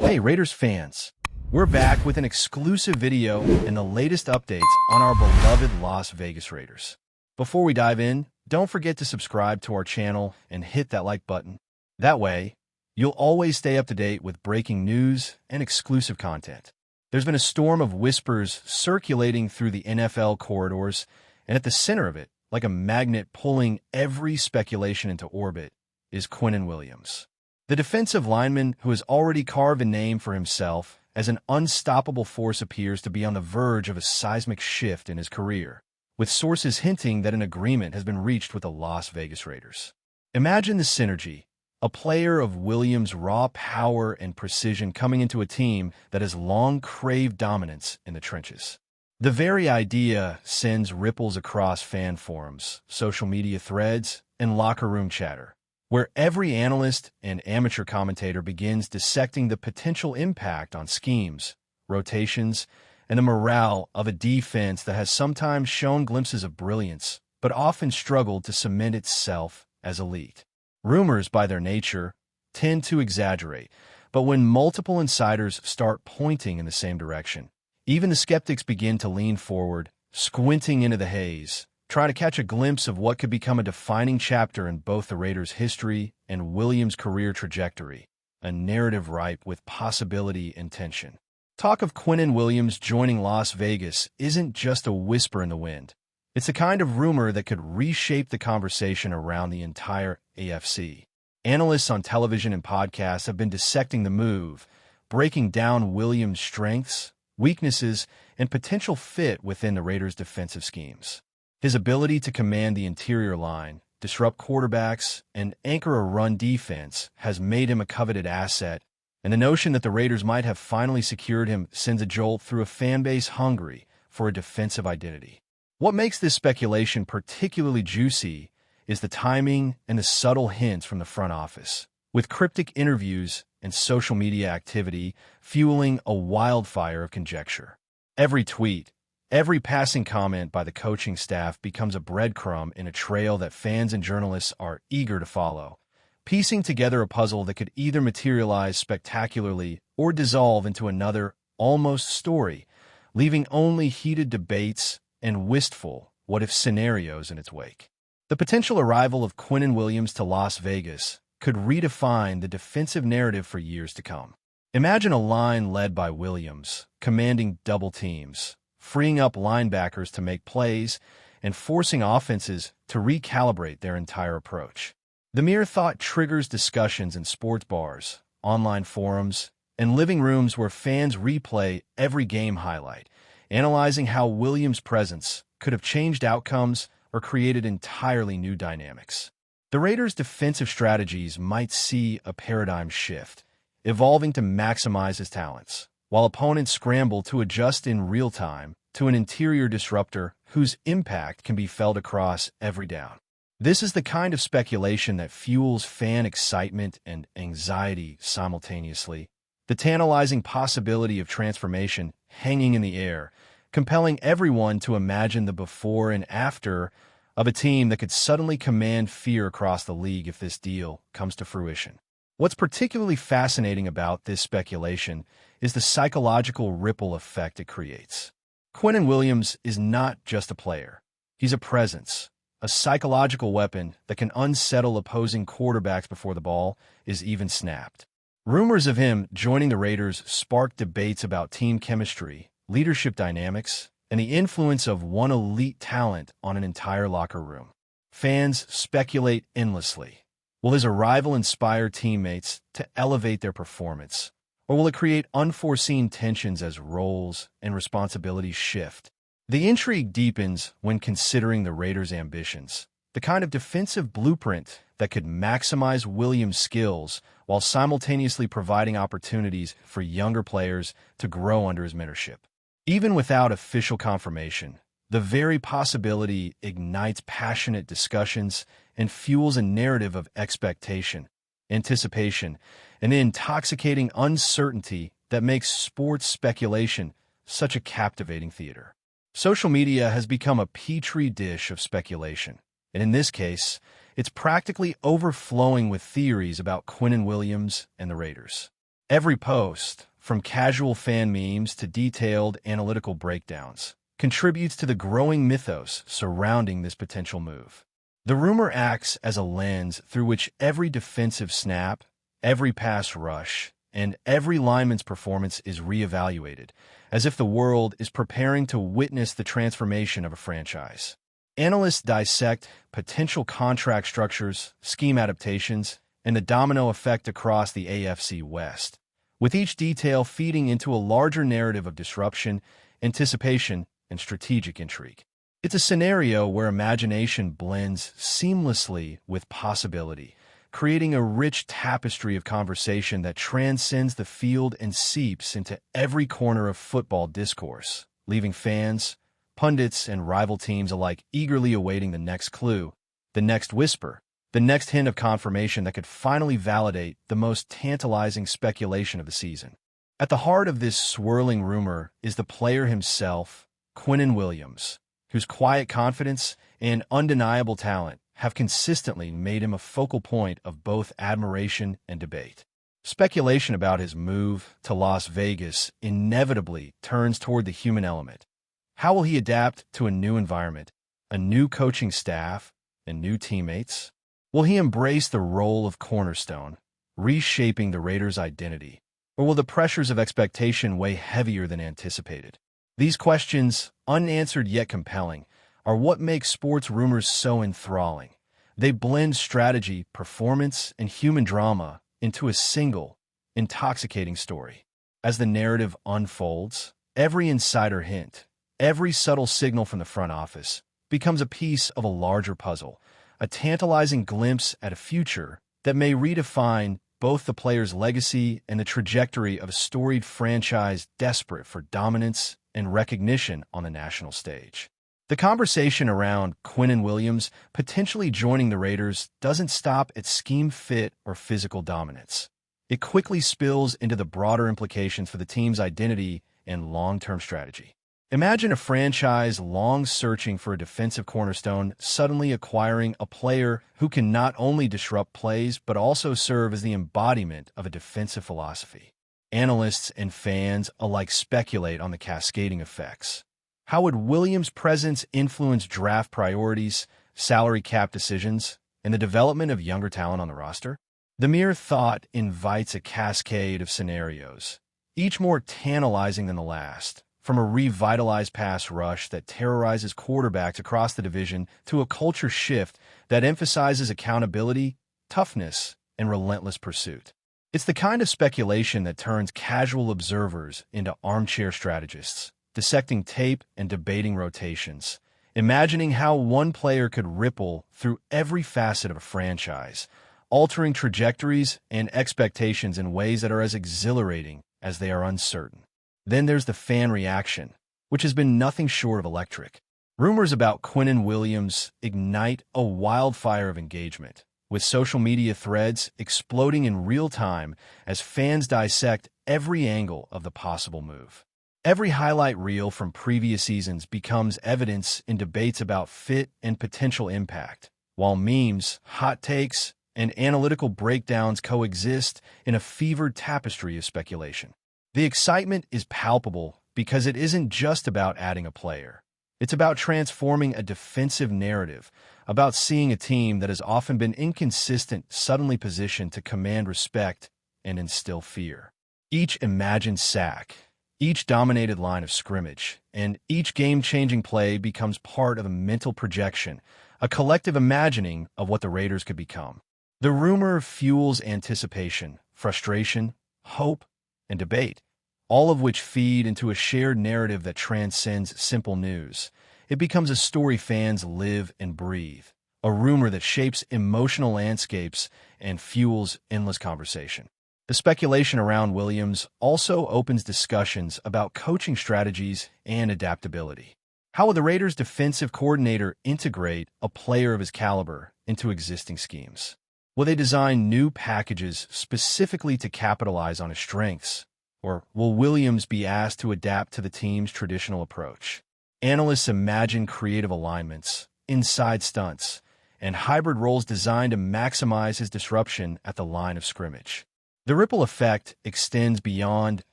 Hey Raiders fans, we're back with an exclusive video and the latest updates on our beloved Las Vegas Raiders. Before we dive in, don't forget to subscribe to our channel and hit that like button. That way, you'll always stay up to date with breaking news and exclusive content. There's been a storm of whispers circulating through the NFL corridors, and at the center of it, like a magnet pulling every speculation into orbit, is Quinnon Williams. The defensive lineman who has already carved a name for himself as an unstoppable force appears to be on the verge of a seismic shift in his career, with sources hinting that an agreement has been reached with the Las Vegas Raiders. Imagine the synergy, a player of Williams' raw power and precision coming into a team that has long craved dominance in the trenches. The very idea sends ripples across fan forums, social media threads, and locker room chatter, where every analyst and amateur commentator begins dissecting the potential impact on schemes, rotations, and the morale of a defense that has sometimes shown glimpses of brilliance, but often struggled to cement itself as elite. Rumors, by their nature, tend to exaggerate, but when multiple insiders start pointing in the same direction, even the skeptics begin to lean forward, squinting into the haze, trying to catch a glimpse of what could become a defining chapter in both the Raiders' history and Williams' career trajectory, a narrative ripe with possibility and tension. Talk of Quinnon Williams joining Las Vegas isn't just a whisper in the wind. It's the kind of rumor that could reshape the conversation around the entire AFC. Analysts on television and podcasts have been dissecting the move, breaking down Williams' strengths, weaknesses, and potential fit within the Raiders' defensive schemes. His ability to command the interior line, disrupt quarterbacks, and anchor a run defense has made him a coveted asset, and the notion that the Raiders might have finally secured him sends a jolt through a fan base hungry for a defensive identity. What makes this speculation particularly juicy is the timing and the subtle hints from the front office, with cryptic interviews and social media activity fueling a wildfire of conjecture. Every tweet, every passing comment by the coaching staff becomes a breadcrumb in a trail that fans and journalists are eager to follow, piecing together a puzzle that could either materialize spectacularly or dissolve into another, almost story, leaving only heated debates and wistful what-if scenarios in its wake. The potential arrival of Quinnon Williams to Las Vegas could redefine the defensive narrative for years to come. Imagine a line led by Williams, commanding double teams, freeing up linebackers to make plays, and forcing offenses to recalibrate their entire approach. The mere thought triggers discussions in sports bars, online forums, and living rooms where fans replay every game highlight, analyzing how Williams' presence could have changed outcomes or created entirely new dynamics. The Raiders' defensive strategies might see a paradigm shift, evolving to maximize his talents, while opponents scramble to adjust in real time to an interior disruptor whose impact can be felt across every down. This is the kind of speculation that fuels fan excitement and anxiety simultaneously, the tantalizing possibility of transformation hanging in the air, compelling everyone to imagine the before and after of a team that could suddenly command fear across the league if this deal comes to fruition. What's particularly fascinating about this speculation is the psychological ripple effect it creates. Quinnon Williams is not just a player. He's a presence, a psychological weapon that can unsettle opposing quarterbacks before the ball is even snapped. Rumors of him joining the Raiders sparked debates about team chemistry, leadership dynamics, and the influence of one elite talent on an entire locker room. Fans speculate endlessly. Will his arrival inspire teammates to elevate their performance, or will it create unforeseen tensions as roles and responsibilities shift? The intrigue deepens when considering the Raiders' ambitions, the kind of defensive blueprint that could maximize Williams' skills while simultaneously providing opportunities for younger players to grow under his mentorship. Even without official confirmation, the very possibility ignites passionate discussions and fuels a narrative of expectation, anticipation, and the intoxicating uncertainty that makes sports speculation such a captivating theater. Social media has become a petri dish of speculation, and in this case, it's practically overflowing with theories about Quinnon Williams and the Raiders. Every post, from casual fan memes to detailed analytical breakdowns, contributes to the growing mythos surrounding this potential move. The rumor acts as a lens through which every defensive snap, every pass rush, and every lineman's performance is reevaluated, as if the world is preparing to witness the transformation of a franchise. Analysts dissect potential contract structures, scheme adaptations, and the domino effect across the AFC West, with each detail feeding into a larger narrative of disruption, anticipation, and strategic intrigue. It's a scenario where imagination blends seamlessly with possibility, creating a rich tapestry of conversation that transcends the field and seeps into every corner of football discourse, leaving fans, pundits, and rival teams alike eagerly awaiting the next clue, the next whisper, the next hint of confirmation that could finally validate the most tantalizing speculation of the season. At the heart of this swirling rumor is the player himself, Quinnon Williams, whose quiet confidence and undeniable talent have consistently made him a focal point of both admiration and debate. Speculation about his move to Las Vegas inevitably turns toward the human element. How will he adapt to a new environment, a new coaching staff, and new teammates? Will he embrace the role of cornerstone, reshaping the Raiders' identity, or will the pressures of expectation weigh heavier than anticipated? These questions, unanswered yet compelling, are what makes sports rumors so enthralling. They blend strategy, performance, and human drama into a single, intoxicating story. As the narrative unfolds, every insider hint, every subtle signal from the front office becomes a piece of a larger puzzle, a tantalizing glimpse at a future that may redefine both the player's legacy and the trajectory of a storied franchise desperate for dominance and recognition on the national stage. The conversation around Quinnon Williams potentially joining the Raiders doesn't stop at scheme fit or physical dominance. It quickly spills into the broader implications for the team's identity and long-term strategy. Imagine a franchise long searching for a defensive cornerstone suddenly acquiring a player who can not only disrupt plays but also serve as the embodiment of a defensive philosophy. Analysts and fans alike speculate on the cascading effects. How would Williams' presence influence draft priorities, salary cap decisions, and the development of younger talent on the roster? The mere thought invites a cascade of scenarios, each more tantalizing than the last, from a revitalized pass rush that terrorizes quarterbacks across the division to a culture shift that emphasizes accountability, toughness, and relentless pursuit. It's the kind of speculation that turns casual observers into armchair strategists, dissecting tape and debating rotations, imagining how one player could ripple through every facet of a franchise, altering trajectories and expectations in ways that are as exhilarating as they are uncertain. Then there's the fan reaction, which has been nothing short of electric. Rumors about Quinnon Williams ignite a wildfire of engagement, with social media threads exploding in real time as fans dissect every angle of the possible move. Every highlight reel from previous seasons becomes evidence in debates about fit and potential impact, while memes, hot takes, and analytical breakdowns coexist in a fevered tapestry of speculation. The excitement is palpable because it isn't just about adding a player. It's about transforming a defensive narrative, about seeing a team that has often been inconsistent suddenly positioned to command respect and instill fear. Each imagined sack, each dominated line of scrimmage, and each game-changing play becomes part of a mental projection, a collective imagining of what the Raiders could become. The rumor fuels anticipation, frustration, hope, and debate, all of which feed into a shared narrative that transcends simple news. It becomes a story fans live and breathe, a rumor that shapes emotional landscapes and fuels endless conversation. The speculation around Williams also opens discussions about coaching strategies and adaptability. How will the Raiders' defensive coordinator integrate a player of his caliber into existing schemes? Will they design new packages specifically to capitalize on his strengths? Or will Williams be asked to adapt to the team's traditional approach? Analysts imagine creative alignments, inside stunts, and hybrid roles designed to maximize his disruption at the line of scrimmage. The ripple effect extends beyond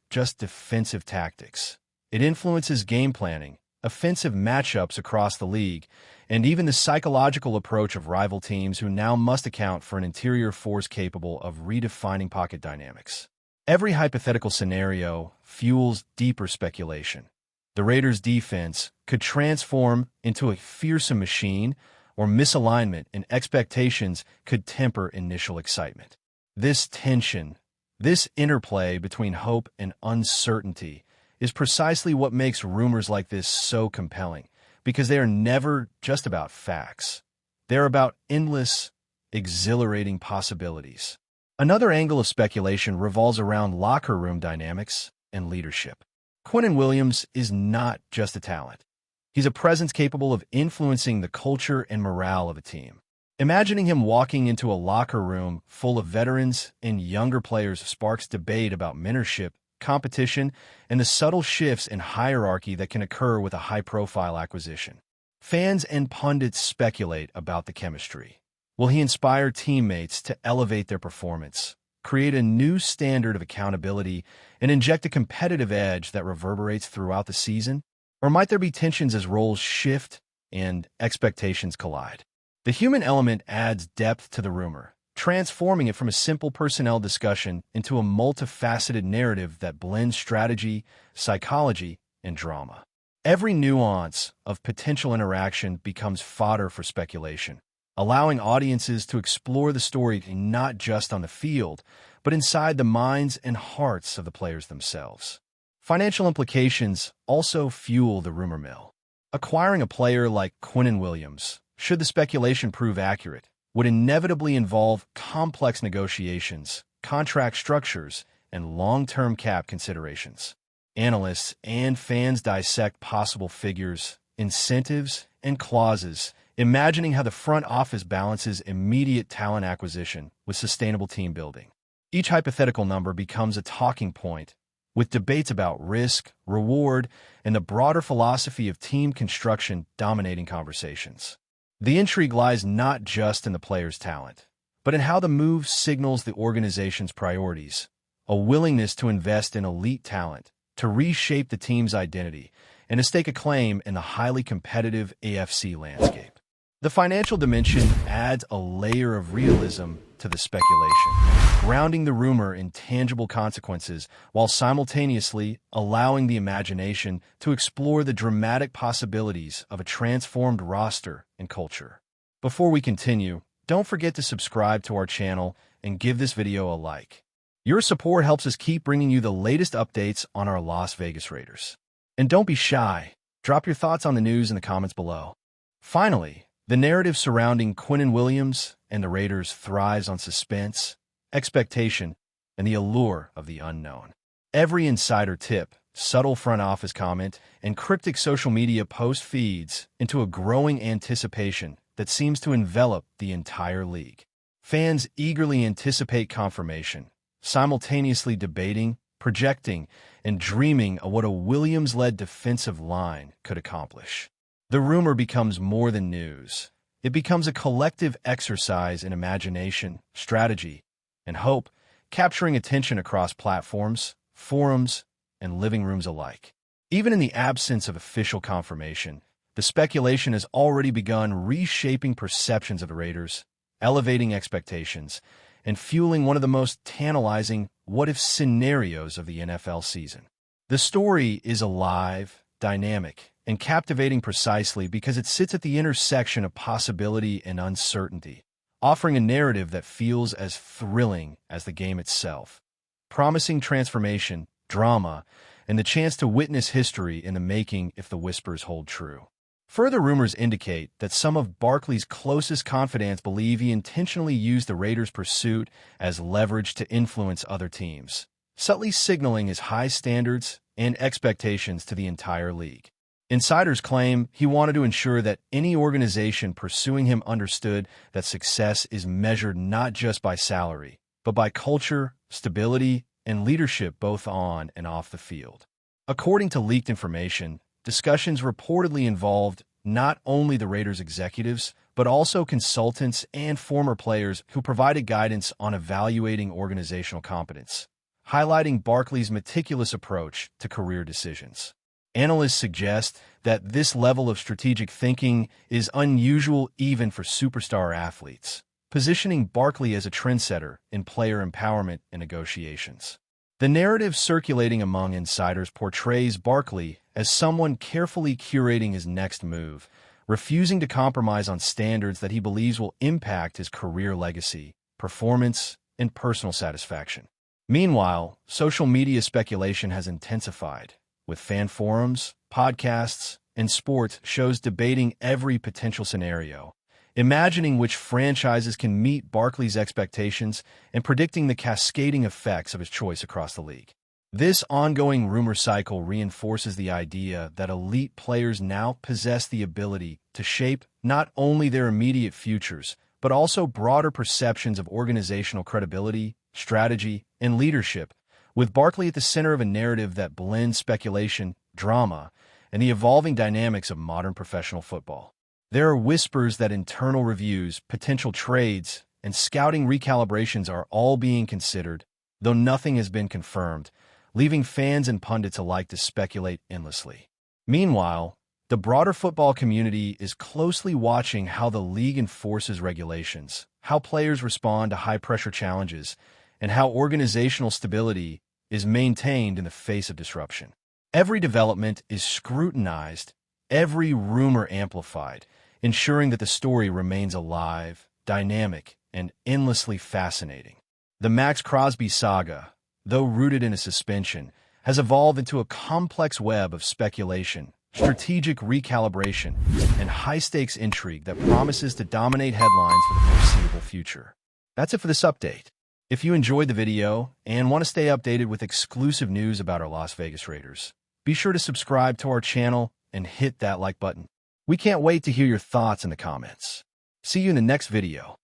just defensive tactics. It influences game planning, offensive matchups across the league, and even the psychological approach of rival teams who now must account for an interior force capable of redefining pocket dynamics. Every hypothetical scenario fuels deeper speculation. The Raiders' defense could transform into a fearsome machine, or misalignment in expectations could temper initial excitement. This tension, this interplay between hope and uncertainty, is precisely what makes rumors like this so compelling, because they are never just about facts. They're about endless, exhilarating possibilities. Another angle of speculation revolves around locker room dynamics and leadership. Quinnon Williams is not just a talent. He's a presence capable of influencing the culture and morale of a team. Imagining him walking into a locker room full of veterans and younger players sparks debate about mentorship, competition, and the subtle shifts in hierarchy that can occur with a high-profile acquisition. Fans and pundits speculate about the chemistry. Will he inspire teammates to elevate their performance, create a new standard of accountability, and inject a competitive edge that reverberates throughout the season? Or might there be tensions as roles shift and expectations collide? The human element adds depth to the rumor, transforming it from a simple personnel discussion into a multifaceted narrative that blends strategy, psychology, and drama. Every nuance of potential interaction becomes fodder for speculation, allowing audiences to explore the story not just on the field, but inside the minds and hearts of the players themselves. Financial implications also fuel the rumor mill. Acquiring a player like Quinnon Williams, should the speculation prove accurate, would inevitably involve complex negotiations, contract structures, and long-term cap considerations. Analysts and fans dissect possible figures, incentives, and clauses, imagining how the front office balances immediate talent acquisition with sustainable team building. Each hypothetical number becomes a talking point, with debates about risk, reward, and the broader philosophy of team construction dominating conversations. The intrigue lies not just in the player's talent, but in how the move signals the organization's priorities, a willingness to invest in elite talent, to reshape the team's identity, and to stake a claim in the highly competitive AFC landscape. The financial dimension adds a layer of realism to the speculation, grounding the rumor in tangible consequences while simultaneously allowing the imagination to explore the dramatic possibilities of a transformed roster and culture. Before we continue, don't forget to subscribe to our channel and give this video a like. Your support helps us keep bringing you the latest updates on our Las Vegas Raiders. And don't be shy. Drop your thoughts on the news in the comments below. Finally, the narrative surrounding Quinnon Williams and the Raiders thrives on suspense, expectation, and the allure of the unknown. Every insider tip, subtle front office comment, and cryptic social media post feeds into a growing anticipation that seems to envelop the entire league. Fans eagerly anticipate confirmation, simultaneously debating, projecting, and dreaming of what a Williams-led defensive line could accomplish. The rumor becomes more than news. It becomes a collective exercise in imagination, strategy, and hope, capturing attention across platforms, forums, and living rooms alike. Even in the absence of official confirmation, the speculation has already begun reshaping perceptions of the Raiders, elevating expectations, and fueling one of the most tantalizing what-if scenarios of the NFL season. The story is alive, dynamic, and captivating precisely because it sits at the intersection of possibility and uncertainty, offering a narrative that feels as thrilling as the game itself, promising transformation, drama, and the chance to witness history in the making if the whispers hold true. Further rumors indicate that some of Barkley's closest confidants believe he intentionally used the Raiders' pursuit as leverage to influence other teams, subtly signaling his high standards and expectations to the entire league. Insiders claim he wanted to ensure that any organization pursuing him understood that success is measured not just by salary, but by culture, stability, and leadership both on and off the field. According to leaked information, discussions reportedly involved not only the Raiders executives, but also consultants and former players who provided guidance on evaluating organizational competence, highlighting Barkley's meticulous approach to career decisions. Analysts suggest that this level of strategic thinking is unusual even for superstar athletes, positioning Barkley as a trendsetter in player empowerment and negotiations. The narrative circulating among insiders portrays Barkley as someone carefully curating his next move, refusing to compromise on standards that he believes will impact his career legacy, performance, and personal satisfaction. Meanwhile, social media speculation has intensified, with fan forums, podcasts, and sports shows debating every potential scenario, imagining which franchises can meet Barkley's expectations and predicting the cascading effects of his choice across the league. This ongoing rumor cycle reinforces the idea that elite players now possess the ability to shape not only their immediate futures, but also broader perceptions of organizational credibility, strategy, and leadership, with Barkley at the center of a narrative that blends speculation, drama, and the evolving dynamics of modern professional football. There are whispers that internal reviews, potential trades, and scouting recalibrations are all being considered, though nothing has been confirmed, leaving fans and pundits alike to speculate endlessly. Meanwhile, the broader football community is closely watching how the league enforces regulations, how players respond to high-pressure challenges, and how organizational stability is maintained in the face of disruption. Every development is scrutinized, every rumor amplified, ensuring that the story remains alive, dynamic, and endlessly fascinating. The Max Crosby saga, though rooted in a suspension, has evolved into a complex web of speculation, strategic recalibration, and high-stakes intrigue that promises to dominate headlines for the foreseeable future. That's it for this update. If you enjoyed the video and want to stay updated with exclusive news about our Las Vegas Raiders, be sure to subscribe to our channel and hit that like button. We can't wait to hear your thoughts in the comments. See you in the next video.